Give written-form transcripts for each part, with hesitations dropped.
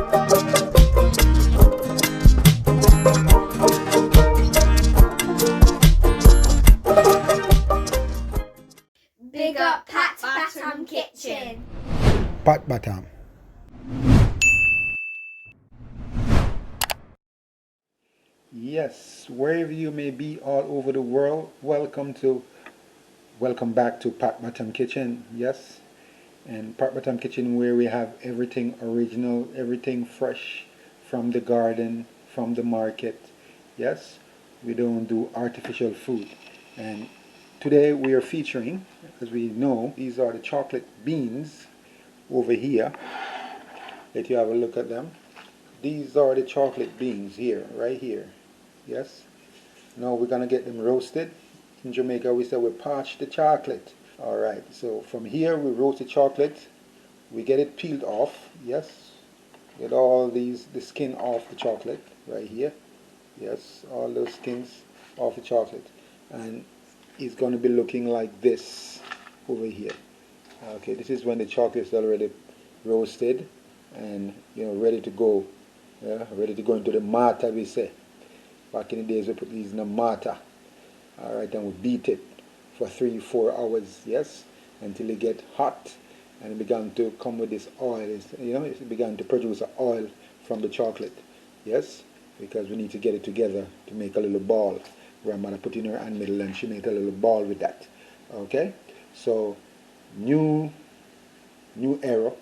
Big up Pat Bottom Kitchen. Pat Bottom. Yes, wherever you may be all over the world, welcome back to Pat Bottom Kitchen. Yes, and Pat Bottom Kitchen, where we have everything original, everything fresh from the garden, from the market. Yes, we don't do artificial food. And today we are featuring, as we know, these are the chocolate beans over here. Let you have a look at them. These are the chocolate beans here, right here. Yes. Now we're gonna get them roasted. In Jamaica we say we parch the chocolate. Alright, so from here we roast the chocolate. We get it peeled off. Yes. Get all the skin off the chocolate right here. Yes, all those skins off the chocolate. And it's gonna be looking like this over here. Okay, this is when the chocolate is already roasted and ready to go. Yeah, ready to go into the mortar, we say. Back in the days we put these in a mortar. Alright, and we beat it for 3-4 hours, yes, until it get hot and it began to come with this oil. It began to produce oil from the chocolate. Yes, because we need to get it together to make a little ball. Grandmother put in her hand middle and she made a little ball with that. Okay, so new era.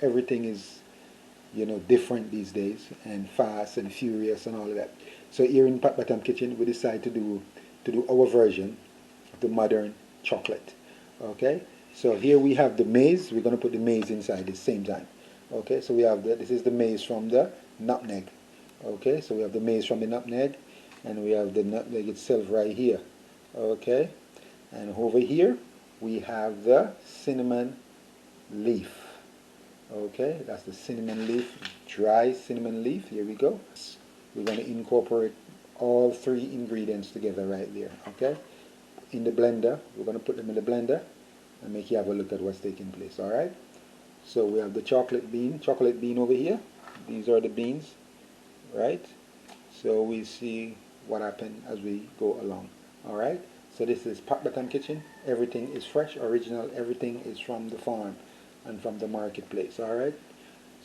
Everything is different these days, and fast and furious and all of that. So here in Pat Bottom Kitchen we decided to do our version of the modern chocolate. Okay, so here we have the maize. We're going to put the maize inside at the same time. Okay, so we have this is the maize from the nutmeg. Okay, so we have the maize from the nutmeg, and we have the nutmeg itself right here. Okay, and over here we have the cinnamon leaf. Okay, that's the cinnamon leaf, dry cinnamon leaf. Here we go. We're going to incorporate all 3 ingredients together right there. Okay, in the blender. We're going to put them in the blender and make you have a look at what's taking place. All right. So we have the chocolate bean over here. These are the beans, right? So we see what happened as we go along. All right. So this is Pat Bottom Kitchen. Everything is fresh, original. Everything is from the farm and from the marketplace. All right,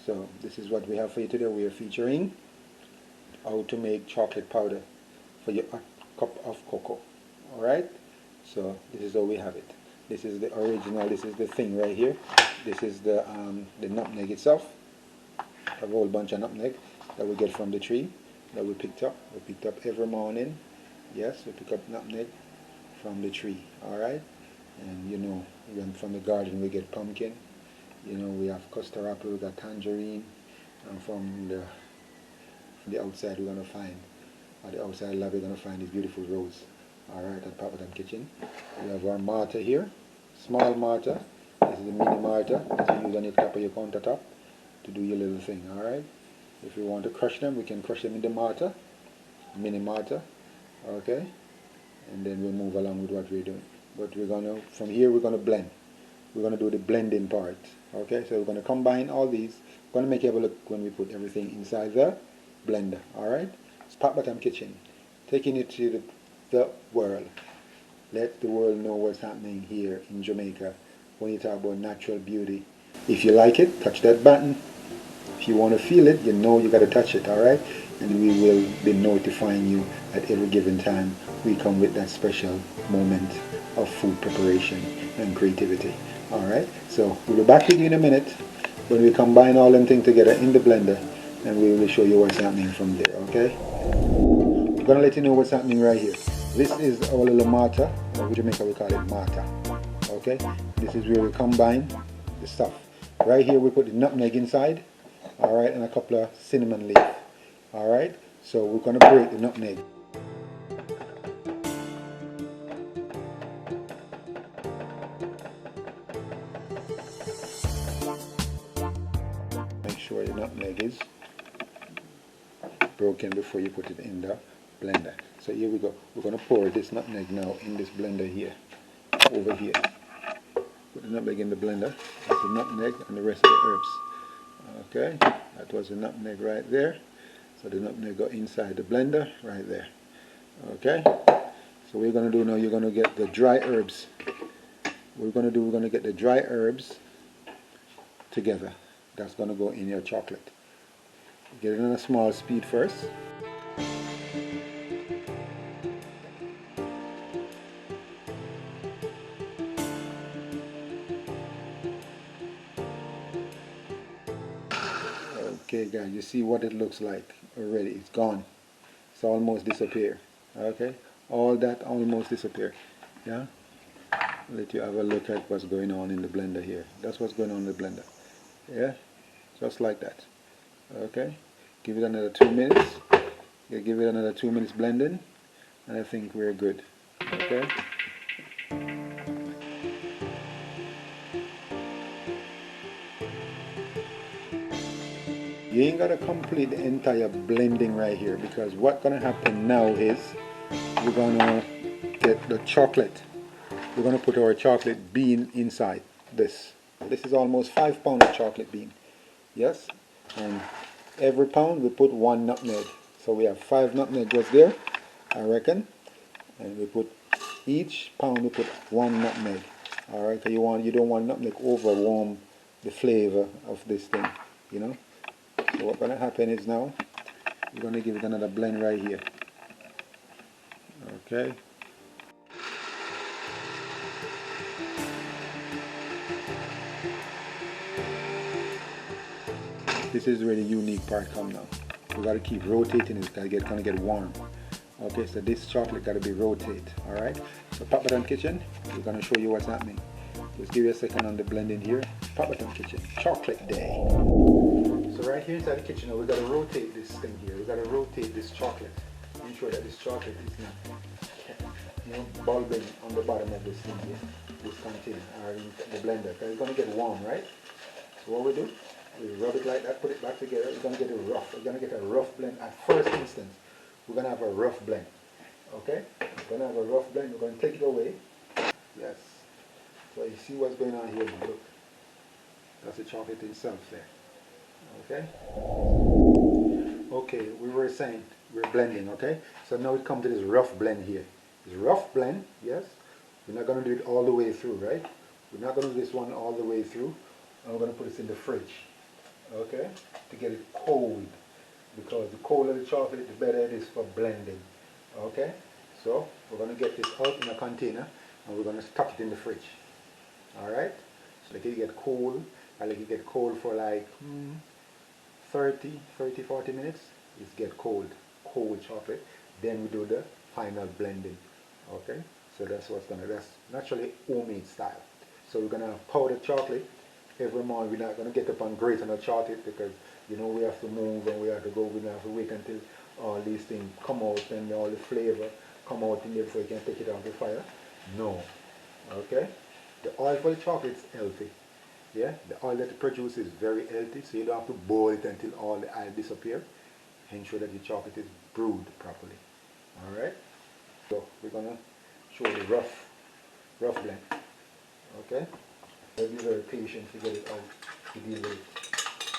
so this is what we have for you today. We are featuring how to make chocolate powder for your cup of cocoa. All right, so this is how we have it. This is the original. This is the thing right here. This is the nutmeg itself. A whole bunch of nutmeg that we get from the tree that we picked up. We picked up every morning. Yes, we pick up nutmeg from the tree. All right, and even from the garden we get pumpkin. We have custard apple, we got tangerine, and from the outside we're going to find, at the outside lab we're going to find this beautiful rose. Alright, at Pat Bottom Kitchen. We have our mortar here, small mortar. This is the mini mortar that you use on the top of your countertop to do your little thing. Alright, if you want to crush them, we can crush them in the mortar, mini mortar. Okay, and then we'll move along with what we're doing. But from here we're going to blend. We're going to do the blending part. Okay, so we're going to combine all these. We're going to make you have a look when we put everything inside the blender. Alright, it's Pat Bottom Kitchen, taking it to the world. Let the world know what's happening here in Jamaica when you talk about natural beauty. If you like it, touch that button. If you want to feel it, you got to touch it. Alright, and we will be notifying you at every given time we come with that special moment of food preparation and creativity. Alright, so we'll be back with you in a minute when we combine all them things together in the blender, and we will show you what's happening from there. Okay, we're going to let you know what's happening right here. This is our little mortar. In Jamaica we call it mortar. Okay, this is where we combine the stuff. Right here we put the nutmeg inside. Alright, and a couple of cinnamon leaf. Alright, so we're going to break the nutmeg. Make sure the nutmeg is broken before you put it in the blender. So here we go. We're going to pour this nutmeg now in this blender here, over here. Put the nutmeg in the blender. That's the nutmeg and the rest of the herbs. Okay, that was the nutmeg right there. So the nutmeg got inside the blender right there. Okay, so we're going to do now, you're going to get the dry herbs. We're going to get the dry herbs together. That's going to go in your chocolate. Get it on a small speed first. Okay guys, you see what it looks like already. It's gone. It's almost disappeared. Okay, all that almost disappeared. Yeah, let you have a look at what's going on in the blender here. That's what's going on in the blender. Yeah, just like that. Okay, give it another 2 minutes. Yeah, give it another 2 minutes blending, and I think we're good. Okay. You ain't gotta complete the entire blending right here, because what's gonna happen now is we're gonna get the chocolate. We're gonna put our chocolate bean inside this. This is almost 5 pounds of chocolate bean. Yes, and every pound we put 1 nutmeg. So we have 5 nutmeg goes there, I reckon. And we put each pound we put 1 nutmeg. All right, so you don't want nutmeg overwarm the flavor of this thing, you know. So what's gonna happen is now we're gonna give it another blend right here. Okay. This is where the unique part comes now. We gotta keep rotating it, it's gonna get warm. Okay, so this chocolate gotta be rotated. Alright? So Pat Bottom Kitchen, we're gonna show you what's happening. Just give you a second on the blending here. Pat Bottom Kitchen, chocolate day. So right here inside the kitchen now, we gotta rotate this thing here. We gotta rotate this chocolate. Ensure that this chocolate is not bulbing on the bottom of this thing here, this container, or in the blender, because it's gonna get warm, right? So what we do, we rub it like that, put it back together. We're gonna get it rough. We're gonna get a rough blend at first instance. We're gonna have a rough blend. Okay? We're gonna have a rough blend. We're gonna take it away. Yes. So you see what's going on here. Look. That's the chocolate itself there. Okay? Okay, we were saying we're blending, okay? So now we come to this rough blend here. This rough blend, yes. We're not gonna do it all the way through, right? We're not gonna do this one all the way through. And we're gonna put this in the fridge. Okay? To get it cold. Because the colder the chocolate, the better it is for blending. Okay? So we're going to get this out in a container and we're going to stock it in the fridge. Alright? So let it get cold. I let it get cold for like 40 minutes. It's get cold. Cold chocolate. Then we do the final blending. Okay? So that's that's naturally homemade style. So we're going to have powdered chocolate every morning. We're not going to get up and grate on the chocolate because you know we have to move and we have to go. We don't have to wait until all these things come out and all the flavor come out in there before you can take it off the fire. No. Okay? The oil for the chocolate is healthy. Yeah? The oil that it produces is very healthy, so you don't have to boil it until all the oil disappears. Ensure that the chocolate is brewed properly. Alright? So we're gonna show the rough blend. Okay? Be very patient to get it out, to deal with it.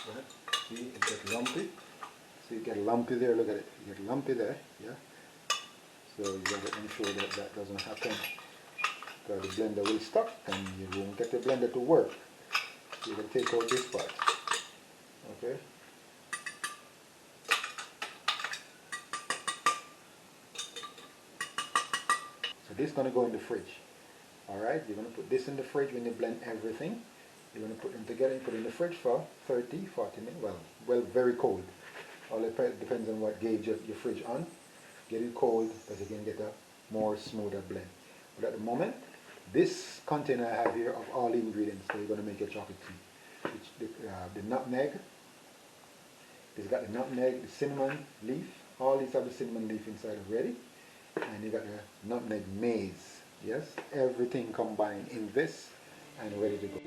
Yeah? See, it gets lumpy. See, you get lumpy there, look at it. You get lumpy there, yeah? So you gotta ensure that that doesn't happen. Because the blender will stop and you won't get the blender to work. So you're gonna take out this part. Okay? So this is gonna go in the fridge. Alright, you're going to put this in the fridge when you blend everything. You're going to put them together and put it in the fridge for 30, 40 minutes. Well, very cold. All it depends on what gauge your fridge on. Get it cold because you can get a more smoother blend. But at the moment, this container I have here of all the ingredients that you're going to make your chocolate tea. The nutmeg. It's got the nutmeg, the cinnamon leaf. All these have the cinnamon leaf inside already. And you got the nutmeg maize. Yes, everything combined in this and ready to go.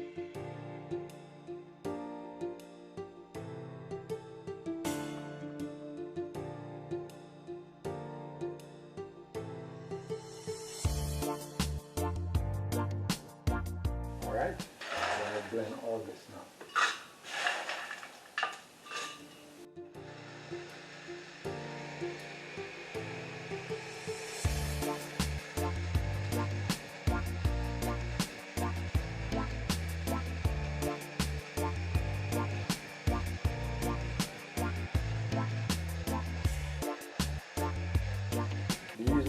Alright, I'm going to blend all this now.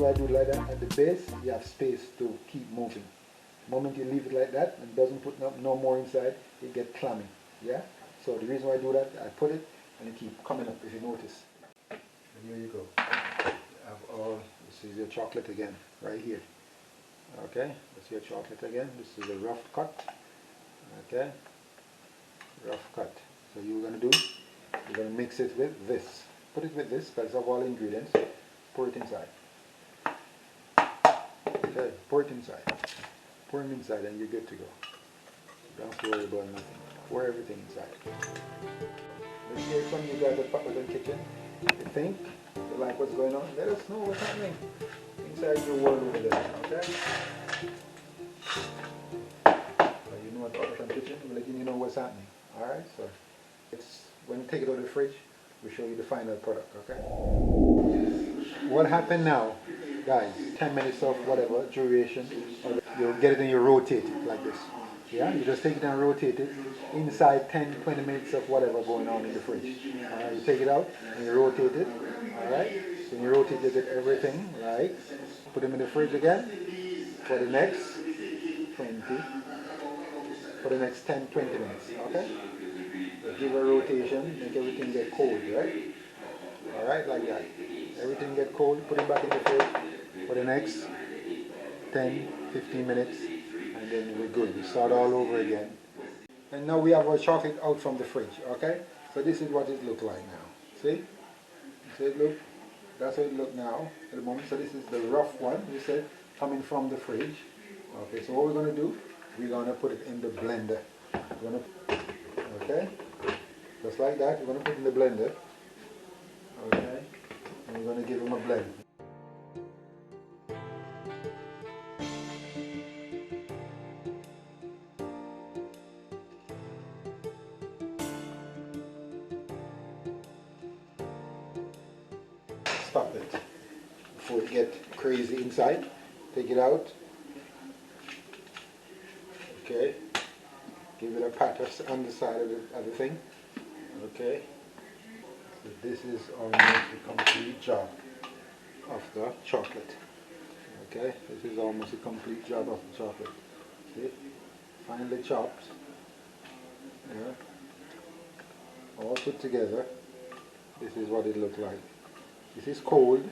reason why I do it like that, at the base you have space to keep moving. The moment you leave it like that and doesn't put no more inside, it gets clammy. Yeah? So the reason why I do that, I put it and it keep coming up, if you notice. And here you go. You have all, this is your chocolate again, right here. Okay, that's your chocolate again. This is a rough cut. Okay, rough cut. So you're going to do, you're going to mix it with this. Put it with this because of all the ingredients. Pour it inside. Okay, pour it inside. Pour them inside and you're good to go. You don't have to worry about nothing. Pour everything inside. Let's hear from you guys at Pat Bottom Kitchen. If you think you like what's going on, let us know what's happening inside your world over there, okay? You know what Pat Bottom Kitchen, we're letting you know what's happening. Alright, so it's when you take it out of the fridge, we'll show you the final product, okay? What happened now, guys, 10 minutes of whatever duration, you'll get it and you rotate it like this. Yeah, you just take it and rotate it inside 10-20 minutes of whatever going on in the fridge. Alright, you take it out and you rotate it. Alright, so you rotate it everything, like, put them in the fridge again for the next 20, for the next 10-20 minutes. Okay? So give a rotation, make everything get cold, right? Alright, like that. Everything get cold, put it back in the fridge for the next 10-15 minutes. And then we're good. We start all over again. And now we have our chocolate out from the fridge, okay? So this is what it looks like now. See? See it look? That's how it look now at the moment. So this is the rough one, we said, coming from the fridge. Okay, so what we're going to do, we're going to put it in the blender. We're going to, okay? Just like that, we're going to put it in the blender. Okay? And we're going to give them a blend. Stop it before it gets crazy inside. Take it out. Okay. Give it a pat on the side of the thing. Okay. So this is almost a complete job of the chocolate. Okay. This is almost a complete job of the chocolate. See? Finely chopped. Yeah. All put together. This is what it looks like. This is cold,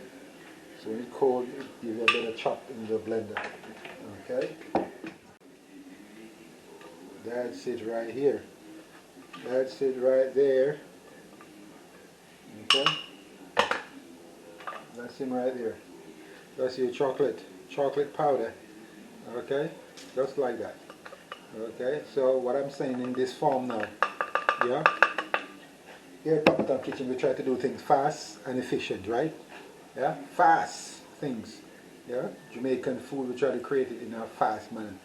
so when it's cold, it gives you a better chop in the blender. Okay? That's it right here. That's it right there. Okay? That's him right there. That's your chocolate powder. Okay? Just like that. Okay? So what I'm saying in this form now, yeah? Here at Pat Bottom Kitchen we try to do things fast and efficient, right? Yeah? Fast things. Yeah? Jamaican food, we try to create it in a fast manner.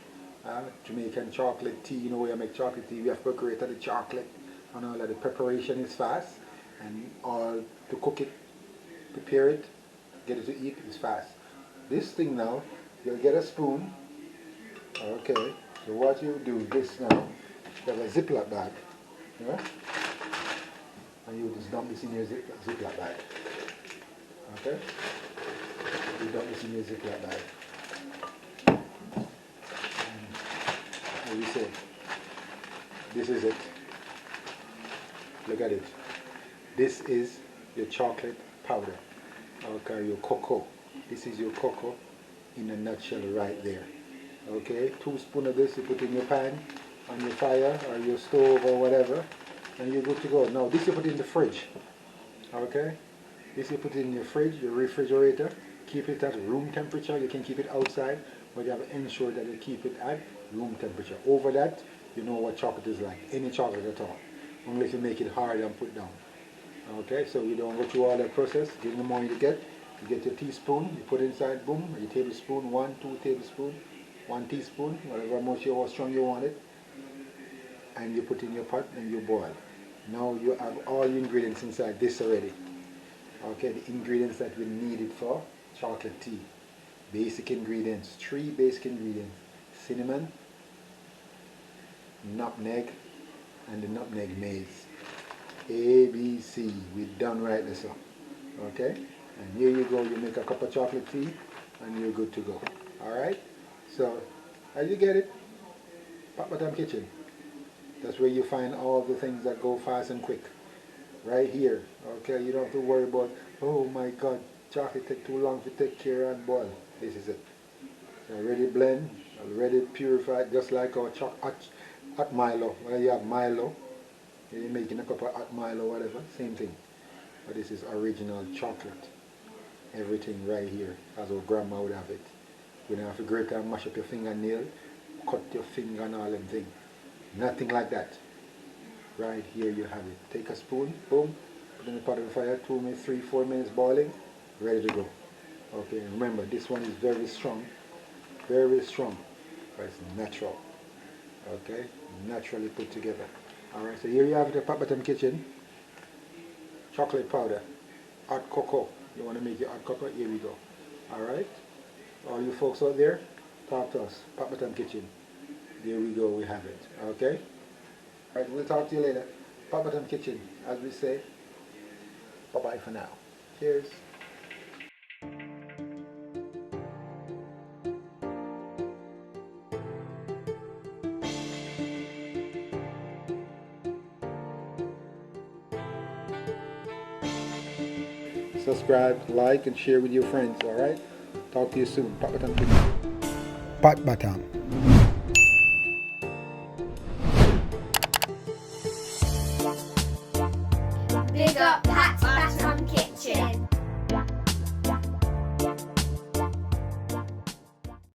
Jamaican chocolate tea, you know where you make chocolate tea, we have percolated the chocolate and all that. The preparation is fast and all to cook it, prepare it, get it to eat is fast. This thing now, you'll get a spoon. Okay, so what you do this now, you have a Ziploc bag. Yeah? And you just dump this in your Ziploc bag. Okay? You dump this in your Ziploc bag. What do you say? This is it. Look at it. This is your chocolate powder. Okay, your cocoa. This is your cocoa in a nutshell right there. Okay, 2 spoons of this you put in your pan, on your fire or your stove or whatever. And you're good to go. Now this you put in the fridge. Okay? This you put in your fridge, your refrigerator. Keep it at room temperature. You can keep it outside, but you have to ensure that you keep it at room temperature. Over that, you know what chocolate is like. Any chocolate at all. Unless you make it hard and put down. Okay, so you don't go through all that process. Give them the more you get your teaspoon, you put it inside, boom, your tablespoon, 1, 2 tablespoons, 1 teaspoon, whatever much how strong you want it. And you put in your pot and you boil. Now you have all the ingredients inside this already. Okay, the ingredients that we needed for chocolate tea. Basic ingredients, 3 basic ingredients. Cinnamon, nutmeg, and the nutmeg maize. A, B, C. We're done right this up. Okay? And here you go, you make a cup of chocolate tea. and you're good to go. Alright? So, as you get it, Pat Bottom Kitchen. That's where you find all the things that go fast and quick. Right here. Okay, you don't have to worry about, oh my god, chocolate take too long to take care and boil. This is it. Already blend, already purified, just like our hot Milo. When you have Milo, you're making a cup of hot Milo, whatever, same thing. But this is original chocolate. Everything right here, as our grandma would have it. You don't have to grate and mash up your fingernail, cut your finger and all them things. Nothing like that. Right here you have it. Take a spoon, boom, put in the pot of the fire, 2 minutes, 3, 4 minutes boiling, ready to go. Okay, remember this one is very strong, but it's natural. Okay, naturally put together. Alright, so here you have the Pat Bottom Kitchen. Chocolate powder, hot cocoa. You want to make your hot cocoa? Here we go. Alright, all you folks out there, talk to us. Pat Bottom Kitchen. There we go, we have it. Okay? Alright, we'll talk to you later. Pat Bottom Kitchen, as we say. Bye-bye for now. Cheers. Subscribe, like, and share with your friends, alright? Talk to you soon. Pat Bottom Kitchen. Pat Bottom. Big up